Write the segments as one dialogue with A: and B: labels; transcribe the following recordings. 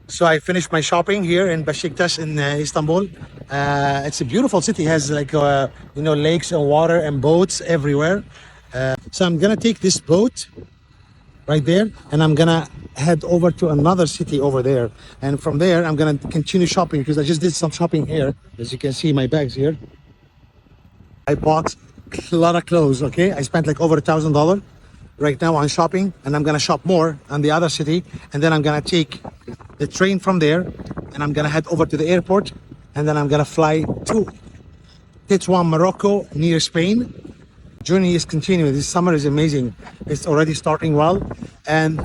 A: So I finished my shopping here in Besiktas in Istanbul. It's a beautiful city. It has like lakes and water and boats everywhere. So I'm gonna take this boat right there, and I'm gonna head over to another city over there. And from there, I'm gonna continue shopping because I just did some shopping here. As you can see, my bags here. I bought a lot of clothes. Okay, I spent like over $1,000 right now on shopping, and I'm gonna shop more on the other city, and then I'm gonna take the train from there, and I'm gonna head over to the airport, and then I'm gonna fly to Tetuan, Morocco, near Spain. Journey is continuing. This summer is amazing. It's already starting well, and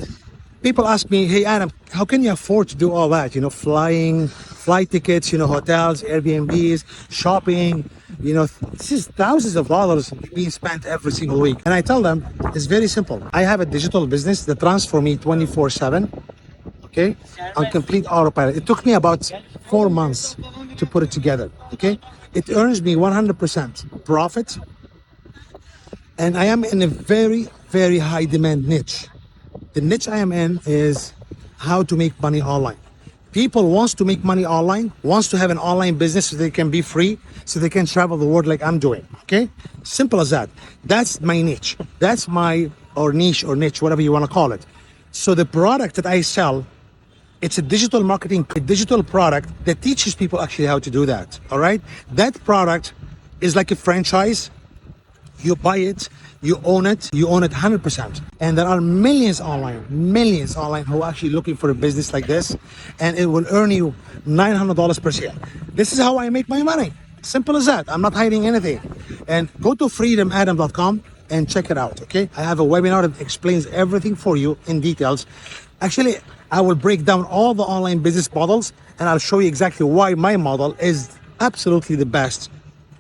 A: people ask me, "Hey Adam, how can you afford to do all that? Flying, flight tickets, hotels, Airbnbs, shopping. This is thousands of dollars being spent every single week." And I tell them it's very simple. I have a digital business that runs for me 24/7. Okay, on complete autopilot. It took me about 4 months to put it together. Okay, it earns me 100% profit, and I am in a very, very high demand niche. The niche I am in is how to make money online. People wants to make money online, wants to have an online business so they can be free, so they can travel the world like I'm doing. Okay, simple as that. That's my niche. That's my niche, whatever you want to call it. So the product that I sell, it's a digital marketing, a digital product that teaches people actually how to do that. All right, that product is like a franchise. You buy it, you own it 100%. And there are millions online who are actually looking for a business like this, and it will earn you $900 per sale. This is how I make my money. Simple as that. I'm not hiding anything. And go to freedomadam.com and check it out, okay? I have a webinar that explains everything for you in details. Actually, I will break down all the online business models, and I'll show you exactly why my model is absolutely the best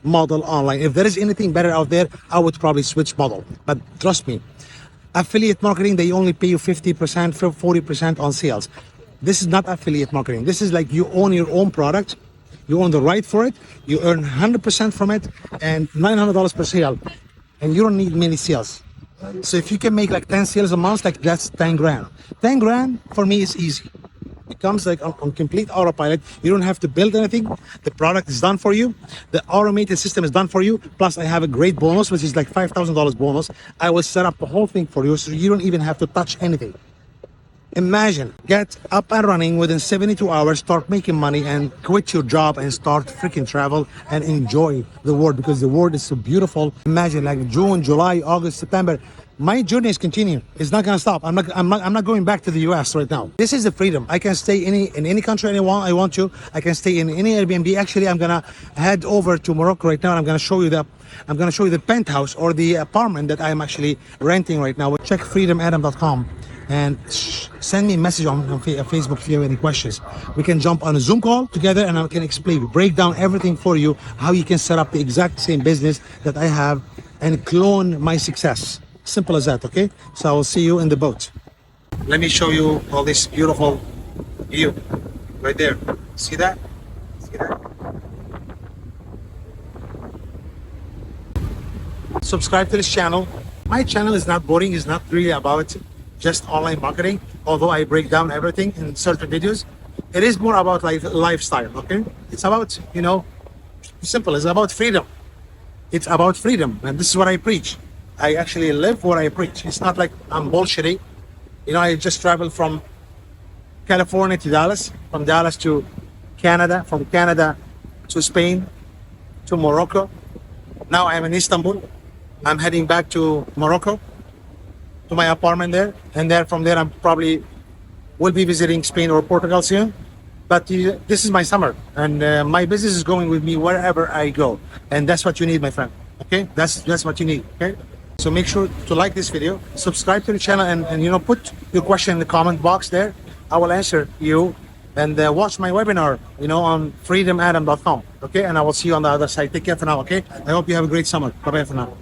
A: model online. If there is anything better out there, I would probably switch model. But trust me, affiliate marketing, they only pay you 50%, 40% on sales. This is not affiliate marketing. This is like you own your own product, you own the right for it, you earn 100% from it, and $900 per sale, and you don't need many sales. So if you can make like 10 sales a month, like that's 10 grand. 10 grand for me is easy. It comes like on complete autopilot. You don't have to build anything. The product is done for you. The automated system is done for you. Plus I have a great bonus, which is like $5,000 bonus. I will set up the whole thing for you, so you don't even have to touch anything. Imagine, get up and running within 72 hours, start making money, and quit your job and start freaking travel and enjoy the world, because the world is so beautiful. Imagine like June, July, August, September. My journey is continuing. It's not gonna stop. I'm not going back to the US right now. This is the freedom. I can stay in any country I want to. I can stay in any Airbnb. Actually, I'm gonna head over to Morocco right now, and I'm gonna show you the penthouse or the apartment that I'm actually renting right now. Check freedomadam.com and send me a message on Facebook if you have any questions. We can jump on a Zoom call together, and I can break down everything for you, how you can set up the exact same business that I have and clone my success. Simple as that, okay? So I will see you in the boat. Let me show you all this beautiful view right there. See that? See that? Subscribe to this channel. My channel is not boring. It's not really about just online marketing, although I break down everything in certain videos. It is more about lifestyle, okay? It's about, simple. It's about freedom. It's about freedom, and this is what I preach. I actually live what I preach. It's not like I'm bullshitting. I just traveled from California to Dallas, from Dallas to Canada, from Canada to Spain, to Morocco. Now I'm in Istanbul. I'm heading back to Morocco, to my apartment there. And then from there, I'm probably will be visiting Spain or Portugal soon. But this is my summer, and my business is going with me wherever I go. And that's what you need, my friend. Okay? That's what you need. Okay? So make sure to like this video, subscribe to the channel, and put your question in the comment box there. I will answer you, and watch my webinar, on freedomadam.com. Okay, and I will see you on the other side. Take care for now. Okay, I hope you have a great summer. Bye bye for now.